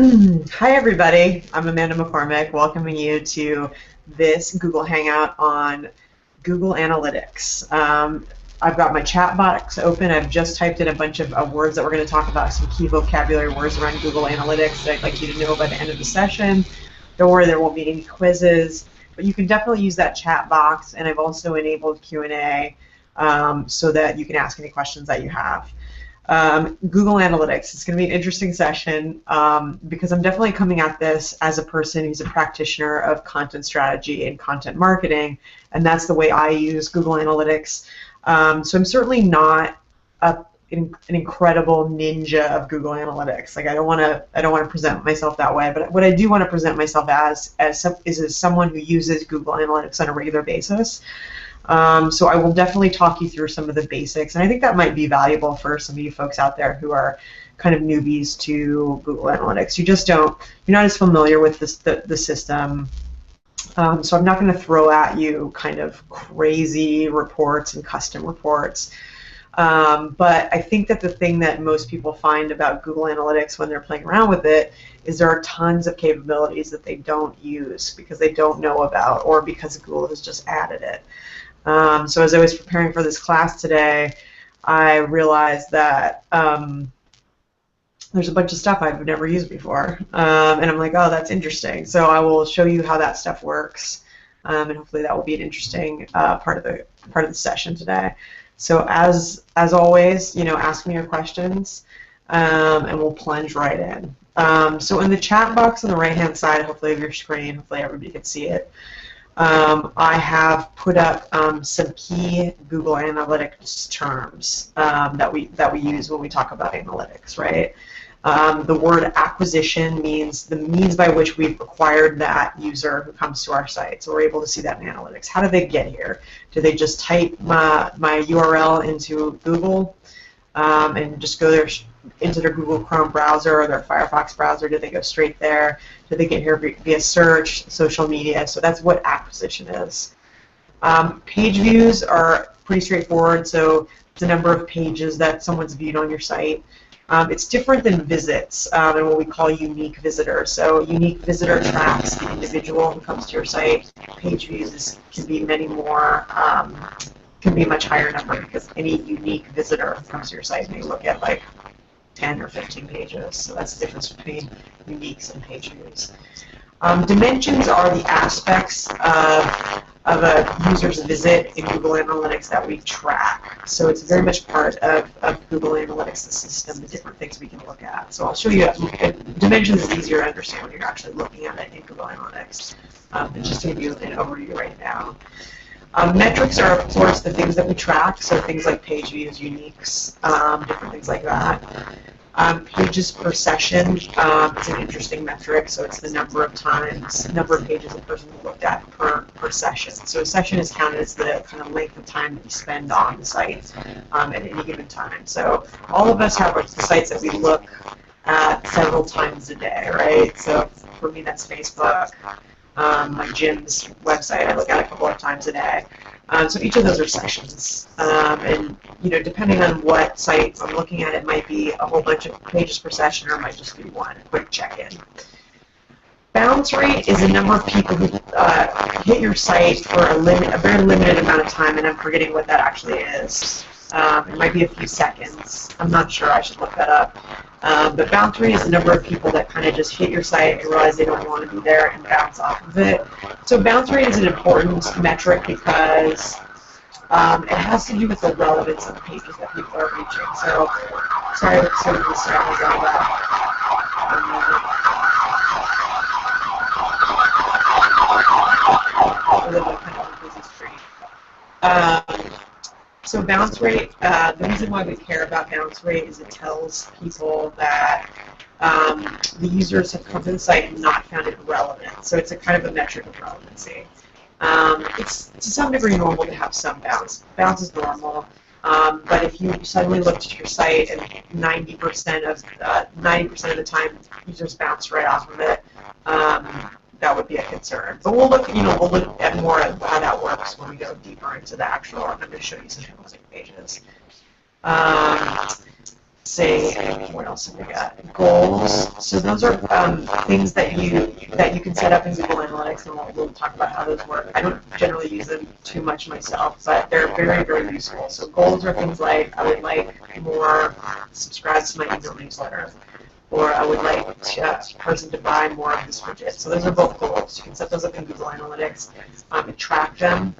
Hi everybody, I'm Amanda McCormick, welcoming you to this Google Hangout on Google Analytics. I've got my chat box open. I've just typed in a bunch of words that we're going to talk about, some key vocabulary words around Google Analytics that I'd like you to know by the end of the session. Don't worry, there won't be any quizzes, but you can definitely use that chat box, and I've also enabled Q&A so that you can ask any questions that you have. Google Analytics. It's going to be an interesting session because I'm definitely coming at this as a person who's a practitioner of content strategy and content marketing, and that's the way I use Google Analytics. So I'm certainly not an incredible ninja of Google Analytics. Like I don't want to present myself that way, but what I do want to present myself as someone who uses Google Analytics on a regular basis. So I will definitely talk you through some of the basics, and I think that might be valuable for some of you folks out there who are kind of newbies to Google Analytics. You're not as familiar with the system, so I'm not going to throw at you kind of crazy reports and custom reports. But I think that the thing that most people find about Google Analytics when they're playing around with it is there are tons of capabilities that they don't use because they don't know about or because Google has just added it. So as I was preparing for this class today, I realized that there's a bunch of stuff I've never used before, and I'm like, oh, that's interesting. So I will show you how that stuff works, and hopefully that will be an interesting part of the session today. So as always, ask me your questions, and we'll plunge right in. So in the chat box on the right-hand side, hopefully of your screen, hopefully everybody can see it. I have put up some key Google Analytics terms that we use when we talk about analytics, right? The word acquisition means the means by which we've acquired that user who comes to our site. So we're able to see that in analytics. How did they get here? Do they just type my URL into Google and just go there into their Google Chrome browser or their Firefox browser? Do they go straight there? Do they get here via search, social media? So that's what acquisition is. Page views are pretty straightforward. So it's the number of pages that someone's viewed on your site. It's different than visits and what we call unique visitor. So unique visitor tracks the individual who comes to your site. Page views can be many more, can be a much higher number because any unique visitor who comes to your site may look at like 10 or 15 pages. So that's the difference between uniques and page views. Dimensions are the aspects of a user's visit in Google Analytics that we track. So it's very much part of Google Analytics, the system, the different things we can look at. So I'll show you, dimensions is easier to understand when you're actually looking at it in Google Analytics. And just to give you an overview right now. Metrics are, of course, the things that we track, so things like page views, uniques, different things like that. Pages per session is an interesting metric, so it's the number of pages a person looked at per session. So a session is counted as the kind of length of time that you spend on the site at any given time. So all of us have sites that we look at several times a day, right? So for me, that's Facebook. My gym's website I look at a couple of times a day. So each of those are sessions, and depending on what site I'm looking at, it might be a whole bunch of pages per session, or it might just be one quick check-in. Bounce rate is a number of people who hit your site for a very limited amount of time, and I'm forgetting what that actually is. It might be a few seconds. I'm not sure. I should look that up. But bounce rate is the number of people that kind of just hit your site and realize they don't want to be there and bounce off of it. So bounce rate is an important metric because it has to do with the relevance of the pages that people are reaching. So, sorry for the surroundings of that. So bounce rate, the reason why we care about bounce rate is it tells people that the users have come to the site and not found it relevant. So it's a kind of a metric of relevancy. It's to some degree normal to have some bounce. Bounce is normal, but if you suddenly looked at your site and 90% of the time users bounce right off of it, that would be a concern. But we'll look at more at how that works when we go deeper into the actual. I'm going to show you some specific pages. say, what else have we got? Goals. So those are things that you can set up in Google Analytics, and we'll talk about how those work. I don't generally use them too much myself, but they're very, very useful. So goals are things like, I would like more subscribes to my email newsletter, or I would like a person to buy more of this widget. So those are both goals. You can set those up in Google Analytics and track them.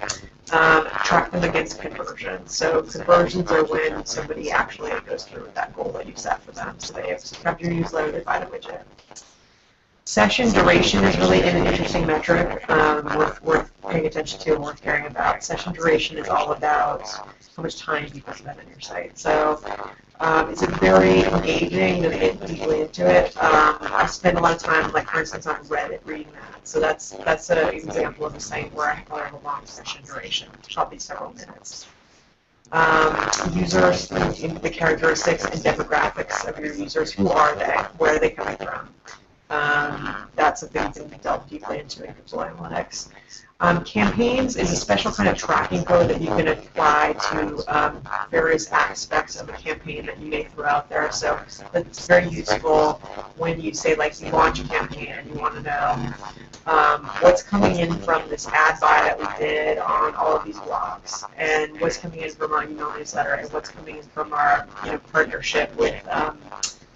Track them against conversions. So conversions are when somebody actually goes through with that goal that you set for them. So they subscribe to your newsletter, they buy the widget. Session duration is really an interesting metric worth paying attention to and worth caring about. Session duration is all about how much time people spend on your site. So is it very engaging? Do they get deeply into it? I spend a lot of time, like for instance, on Reddit reading that. So that's an example of a site where I have a long session duration, probably several minutes. Users, the characteristics and demographics of your users. Who are they? Where are they coming from? That's a thing to delve deeply into in Google Analytics. Campaigns is a special kind of tracking code that you can apply to various aspects of a campaign that you may throw out there. So it's very useful when you say, like, you launch a campaign and you want to know what's coming in from this ad buy that we did on all of these blogs, and what's coming in from our email newsletter, and what's coming in from our partnership with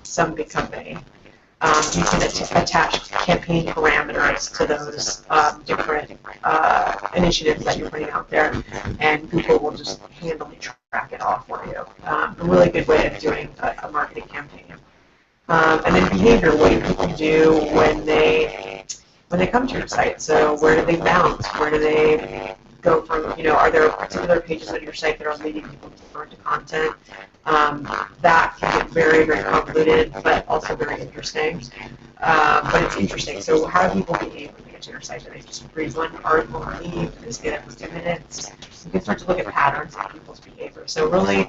some big company. You can attach campaign parameters to those different initiatives that you're putting out there, and Google will just handily track it all for you. A really good way of doing a marketing campaign. And then behavior, what do people do when they come to your site? So where do they bounce? Where do they go from, are there particular pages on your site that are leading people deeper into content? That can get very, very convoluted, but also very interesting. But it's interesting. So how do people behave when they get to your site? Do they just read one article and leave? Do they stay there for 2 minutes? You can start to look at patterns in people's behavior. So really,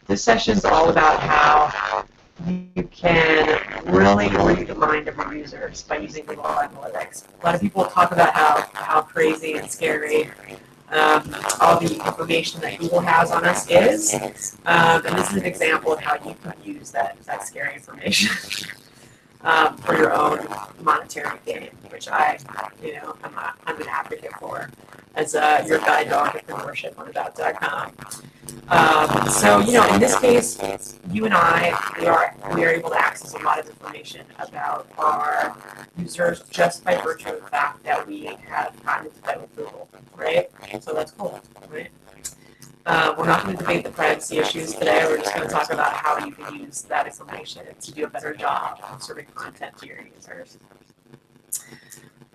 this session is all about how you can really read the mind of your users by using Google Analytics. A lot of people talk about how crazy and scary all the information that Google has on us is, and this is an example of how you can use that scary information for your own monetary gain, which I'm an advocate for as your guide to entrepreneurship on about.com. So in this case, you and I, we are able to access a lot of information about our users just by virtue of the fact that we have gotten into bed with Google, right? So that's cool, right? We're not going to debate the privacy issues today. We're just going to talk about how you can use that information to do a better job of serving content to your users.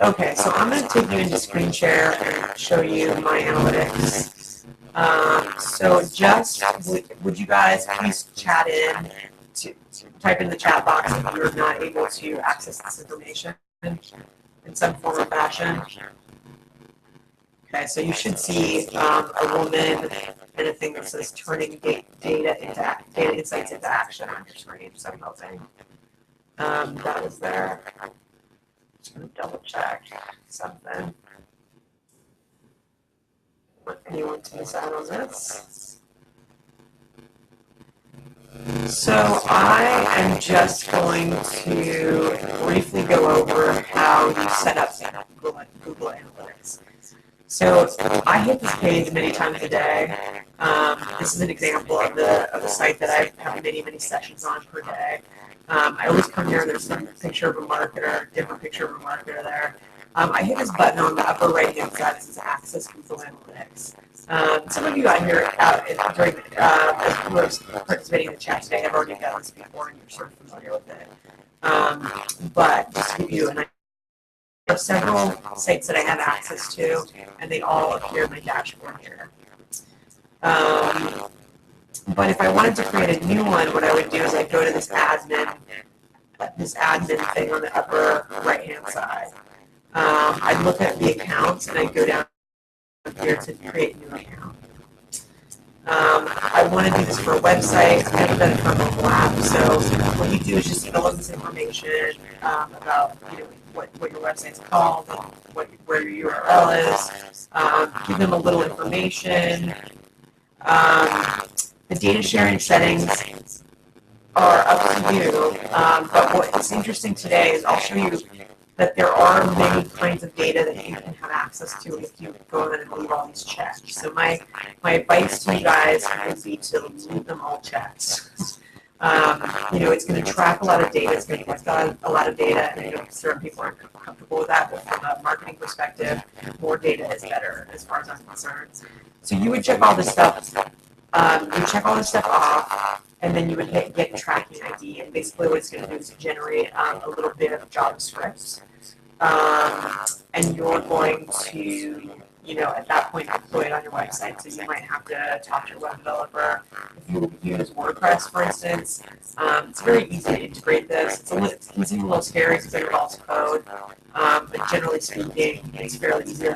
Okay, so I'm going to take you into screen share and show you my analytics. So just, would you guys please chat in, type in the chat box if you're not able to access this information in some form or fashion. Okay, so you should see a woman and a thing that says turning data insights into action on your screen, so I'm hoping that is there. Just going to double check something. Want anyone to miss out on this? So I am just going to briefly go over how you set up Google Analytics. So I hit this page many times a day. This is an example of the site that I have many, many sessions on per day. I always come here, there's some picture of a marketer, different picture of a marketer there. I hit this button on the upper right-hand side that says Access Google Analytics. Some of you out here during who are participating in the chat today have already done this before and you're sort of familiar with it. But just to give you an idea, there are several sites that I have access to, and they all appear in my dashboard here. But if I wanted to create a new one, what I would do is I'd go to this admin thing on the upper right-hand side. I'd look at the accounts, and I'd go down here to create a new account. I want to do this for a website. I haven't done it for a mobile app, so what you do is just fill in this information about what your website's called, and where your URL is. Give them a little information. The data sharing settings are up to you. But what's interesting today is I'll show you that there are many kinds of data that you can have access to if you go in and leave all these checks. So my advice to you guys would be to leave them all checked. You know, it's going to track a lot of data. It's going to collect a lot of data, and you know, certain people aren't comfortable with that. But from a marketing perspective, more data is better, as far as I'm concerned. So you would check all this stuff. You check all this stuff off, and then you would hit get tracking ID. And basically, what it's going to do is generate a little bit of JavaScript, and you're going to, you know, at that point deploy it on your website. So you might have to talk to your web developer. If you use WordPress, for instance, it's very easy to integrate this. It can seem a little scary because it involves code, but generally speaking, it's fairly easy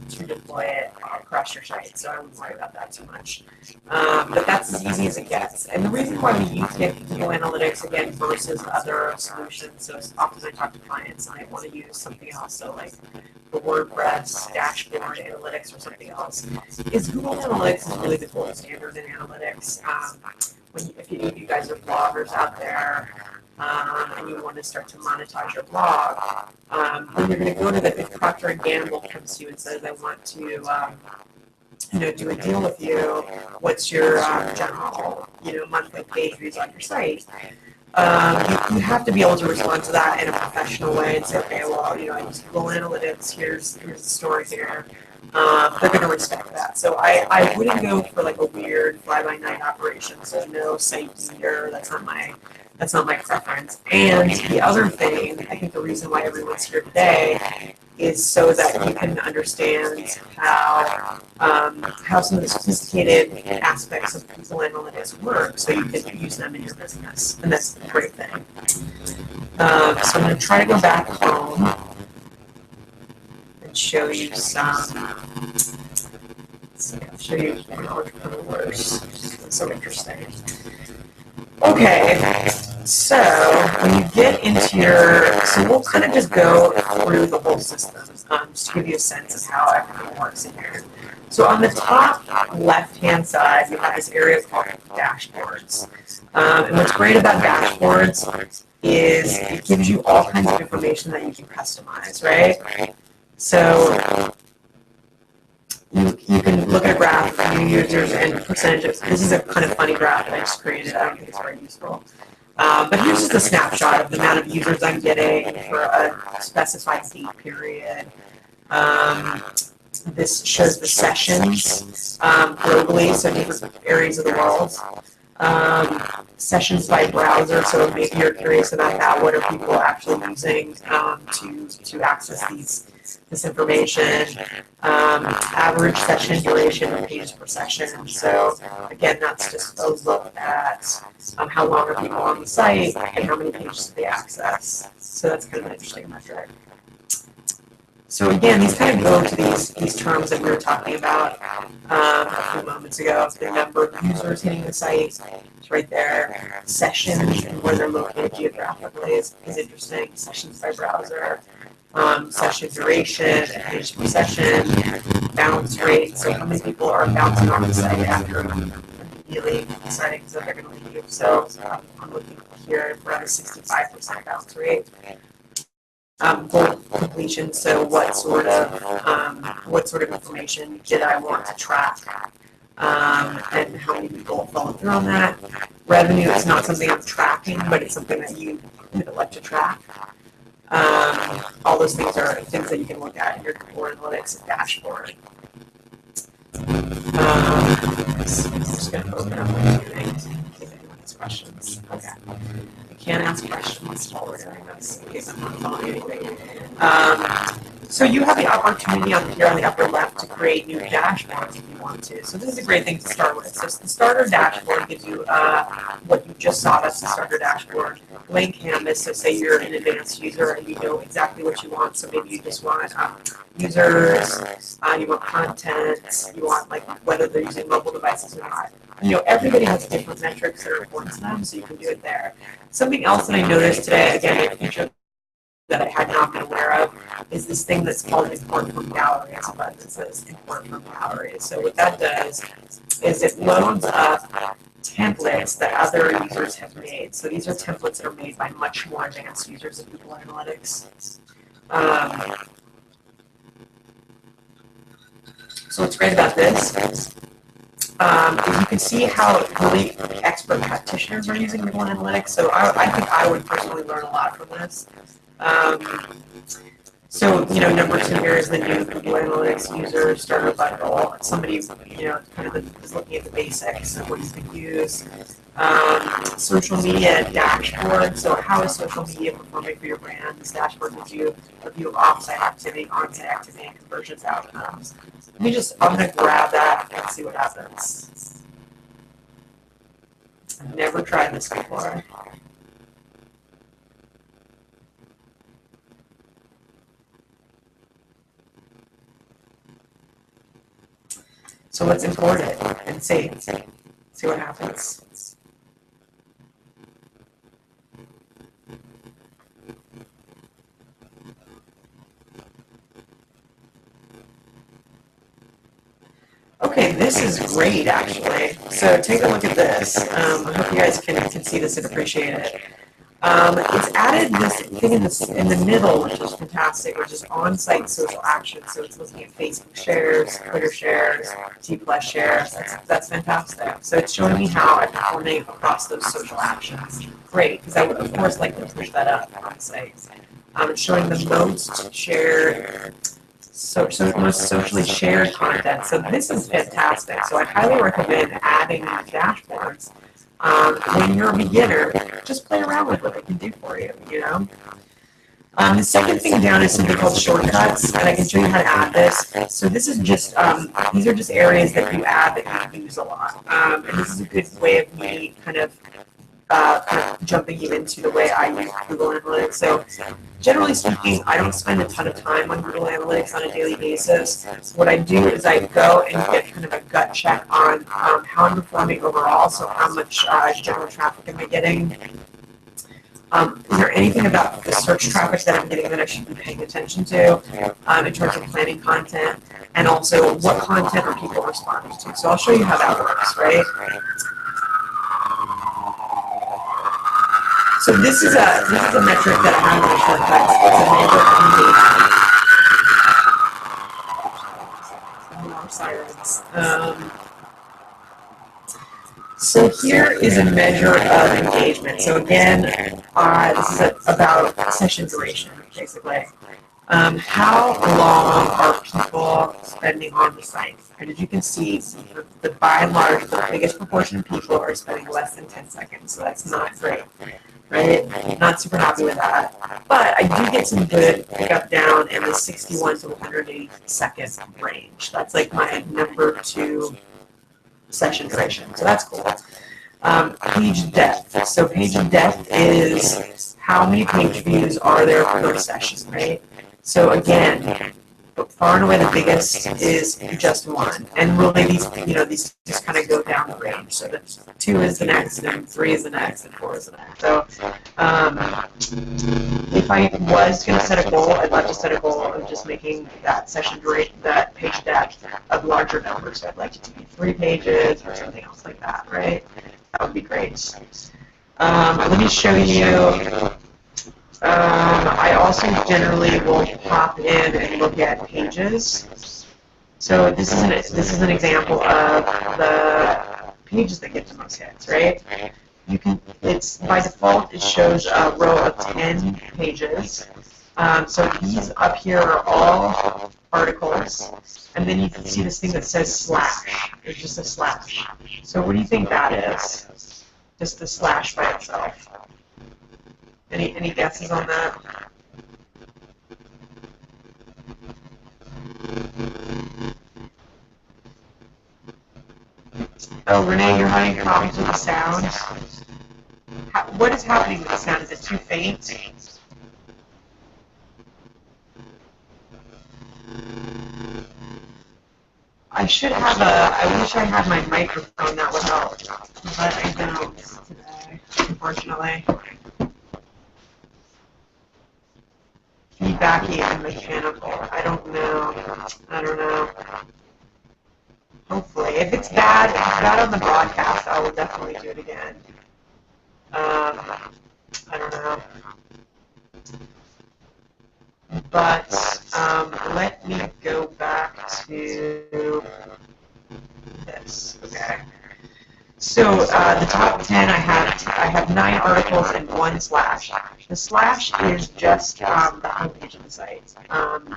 to deploy it across your site. So I wouldn't worry about that too much. But that's as easy as it gets. And the reason why we use Google Analytics again versus other solutions, so often I talk to clients and I want to use something else, so like the WordPress dashboard analytics or something else, is Google Analytics is really the gold standard in analytics. If any of you guys are bloggers out there and you want to start to monetize your blog, then you're going to go to the, if Procter & Gamble comes to you and says, I want to you know, do a deal with you, what's your general, you know, monthly page views on your site? You have to be able to respond to that in a professional way and say, okay, well, you know, I use Google Analytics, here's the story here. They're going to respect that. So I wouldn't go for like a weird fly-by-night operation, so no site meter, that's not my preference. And the other thing, I think the reason why everyone's here today is so that you can understand how some of the sophisticated aspects of Google Analytics work, so you can use them in your business, and that's the great thing. So I'm going to try to go back home and show you some. I'll show you entrepreneurs. It's so interesting. Okay, so when you get into your, so we'll kind of just go through the whole system, just to give you a sense of how everything works in here. So on the top left-hand side, you have this area called dashboards. And what's great about dashboards is it gives you all kinds of information that you can customize, right? So you can look at a graph of new users and percentages. This is a kind of funny graph that I just created. I don't think it's very useful. But here's just a snapshot of the amount of users I'm getting for a specified date period. This shows the sessions globally, so different areas of the world. Sessions by browser, so maybe you're curious about that. What are people actually using to access this information? Average session duration and pages per session. So again, that's just a look at how long are people on the site and how many pages do they access. So that's kind of an interesting metric. So again, these kind of go to these terms that we were talking about a few moments ago. The number of users hitting the site, it's right there. Sessions and where they're located geographically is interesting. Sessions by browser, session duration, page per session, bounce rate. So how many people are bouncing on the site after immediately deciding that they're going to leave. So I'm looking here for a 65% bounce rate. Goal completion. So what sort of information did I want to track, and how many people follow through on that? Revenue is not something I'm tracking, but it's something that you would like to track. All those things are things that you can look at in your Google Analytics dashboard. I'm just going to open up my meeting. See if anyone has questions. Okay. I can't ask questions while we're doing this in case I'm not following anything. So you have the opportunity here on the upper left to create new dashboards if you want to. So this is a great thing to start with. So the starter dashboard gives you what you just saw. That's the starter dashboard. Blank canvas. So say you're an advanced user and you know exactly what you want. So maybe you just want users, you want content, you want like whether they're using mobile devices or not. You know, everybody has different metrics that are important to them, so you can do it there. Something else that I noticed today, again, a feature that I had not been aware of, is this thing that's called import from galleries. But it says import from galleries. So what that does is it loads up 10 templates that other users have made. So these are templates that are made by much more advanced users of Google Analytics. So what's great about this is you can see how really expert practitioners are using Google Analytics. So I think I would personally learn a lot from this. So, number 2 here is the new Google Analytics user starter bundle. Somebody, kind of is looking at the basics of what you can use. Social media dashboard. So how is social media performing for your brand? This dashboard gives you a view of off-site activity, on-site activity, and conversions outcomes. I'm going to grab that and see what happens. I've never tried this before. So let's import it and see what happens. Okay, this is great actually. So take a look at this. I hope you guys can see this and appreciate it. It's added this thing in the middle, which is fantastic, which is on-site social action. So it's looking at Facebook shares, Twitter shares, T+ shares. That's fantastic. So it's showing me how I'm performing across those social actions. Great, because I would of course like to push that up on site. It's showing the most shared, most socially shared content. So this is fantastic. So I highly recommend adding these dashboards. When you're a beginner, just play around with what it can do for you, The second thing down is something called shortcuts, and I can show you how to add this. So this is just, these are just areas that you add that you use a lot. And this is a good way of me kind of jumping you into the way I use Google Analytics. So generally speaking, I don't spend a ton of time on Google Analytics on a daily basis. What I do is I go and get kind of a gut check on how I'm performing overall, so how much general traffic am I getting. Is there anything about the search traffic that I'm getting that I should be paying attention to in terms of planning content, and also what content are people responding to? So I'll show you how that works, right? So this is a metric that I have in the shortcuts. It's a measure of engagement. More sirens. So here is a measure of engagement. So again, this is about session duration, basically. How long are people spending on the site? And as you can see, by and large, the biggest proportion of people are spending less than 10 seconds. So that's not great, right? Not super happy with that. But I do get some good pickup down in the 61 to 180 second range. That's like my number 2 session duration. So that's cool. Page depth. So page depth is how many page views are there per session, right? So again, far and away the biggest is just 1, and really these just kind of go down the range. So that 2 is the next, and 3 is the next, and 4 is the next. So if I was going to set a goal, I'd love to set a goal of just making that session duration, that page depth of larger numbers. So I'd like it to be 3 pages or something else like that, right? That would be great. Let me show you. I also generally will pop in and look at pages. So this is an example of the pages that get the most hits, right? It's by default it shows a row of 10 pages. So these up here are all articles, and then you can see this thing that says slash. There's just a slash. So what do you think that is? Just the slash by itself. Any guesses on that? Oh, Renee, you're having problems with the sound. What is happening with the sound? Is it too faint? I should have I wish I had my microphone, that would help. But I don't today, unfortunately. Feedbacky and mechanical. I don't know. Hopefully. If it's bad on the broadcast, I will definitely do it again. I don't know. But let me go back to this. Okay. So the top 10, I have 9 articles and 1 slash. The slash is just the homepage of the site.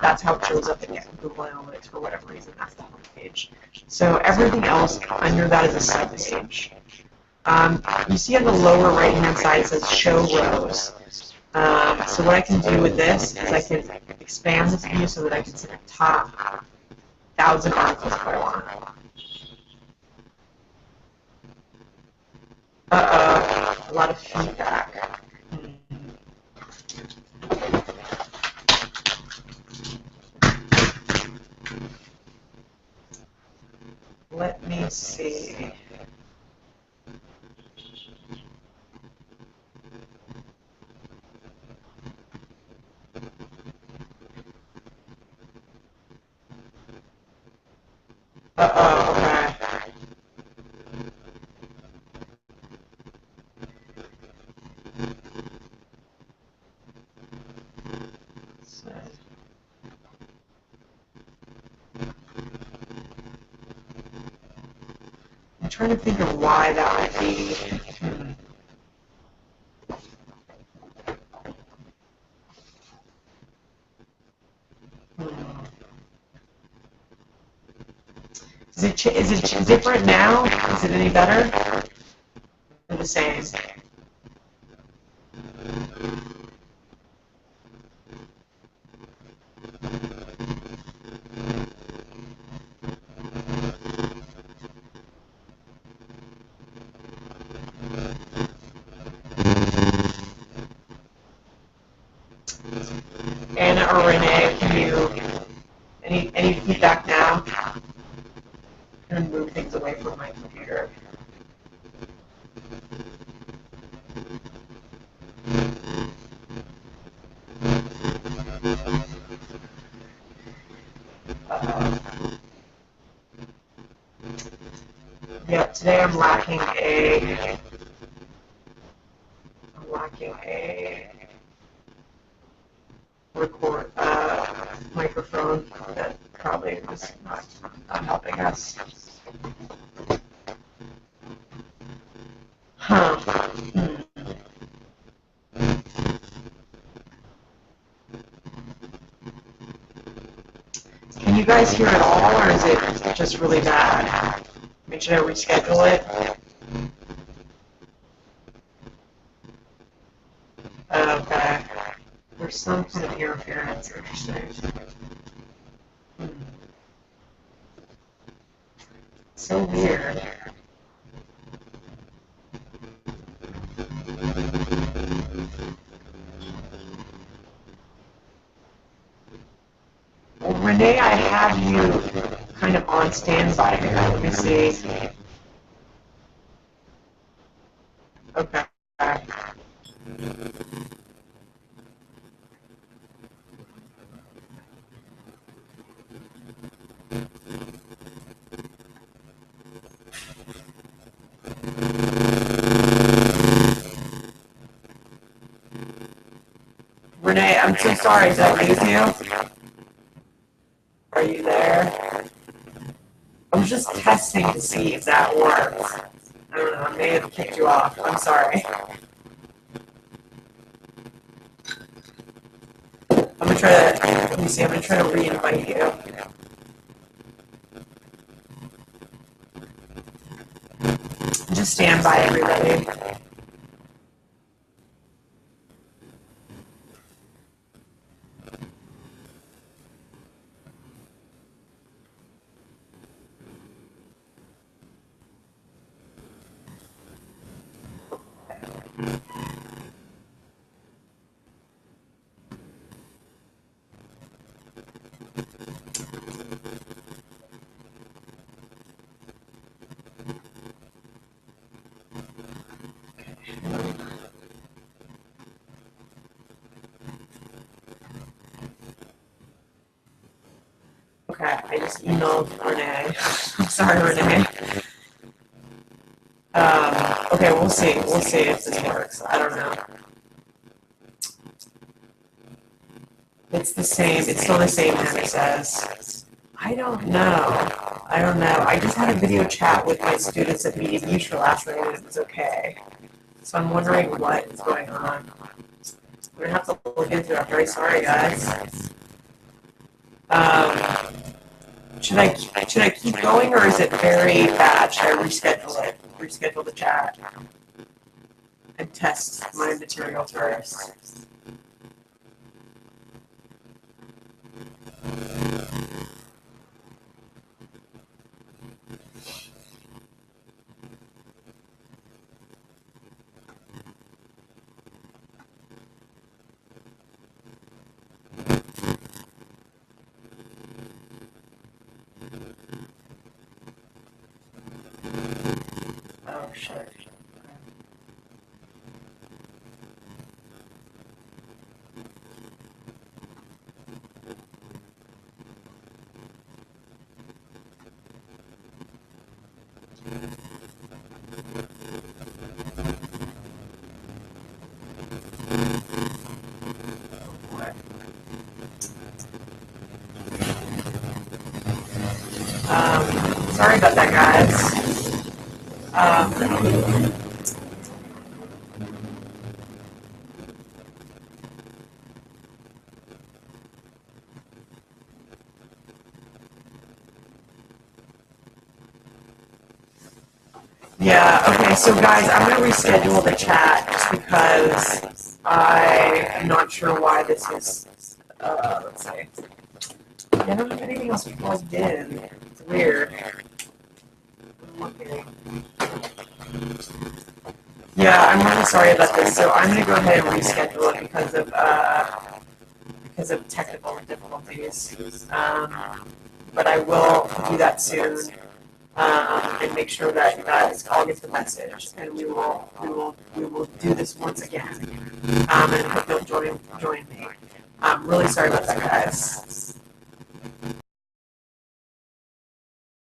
That's how it shows up in Google Analytics for whatever reason. That's the homepage. So everything else under that is a subpage. You see on the lower right-hand side it says show rows. So what I can do with this is I can expand this view so that I can see the top 1,000 articles if I want. A lot of feedback. Let me see. Okay. So. I'm trying to think of why that would be. Is it different now? Is it any better? Or the same? Anna or Renee, can you any feedback now? I'm gonna move things away from my computer. Yep, today I'm lacking a record microphone that probably was not helping us. Huh. Can you guys hear it all, or is it just really bad? Should I reschedule it? Okay. There's some kind of interference. Interesting. So weird. Well, Renee, I have you kind of on standby here. Let me see. Okay. Renee, I'm so sorry. Did I lose you? Are you there? I'm just testing to see if that works. I don't know. I may have kicked you off. I'm sorry. I'm gonna try to. Let me see. I'm gonna try to re-invite you. Just stand by, everybody. I just emailed Renee. I'm sorry, Renee. Okay, we'll see. We'll see if this works. I don't know. It's the same. It's still the same, Hannah says. I don't know. I don't know. I just had a video chat with my students at Media Mutual last night, and it was okay. So I'm wondering what is going on. We're gonna have to look into it. I'm very sorry, guys. Should I keep going, or is it very bad? Should I reschedule it? Reschedule the chat and test my material first. Oh, shit. Sorry about that, guys. Yeah, okay, so guys, I'm going to reschedule the chat just because I am not sure why this is, let's see. I don't have anything else plugged in. It's weird. I'm looking. Yeah, I'm really sorry about this. So I'm going to go ahead and reschedule it because of technical difficulties. But I will do that soon and make sure that you guys all get the message, and we will do this once again. And I hope you'll join me. I'm really sorry about that, guys.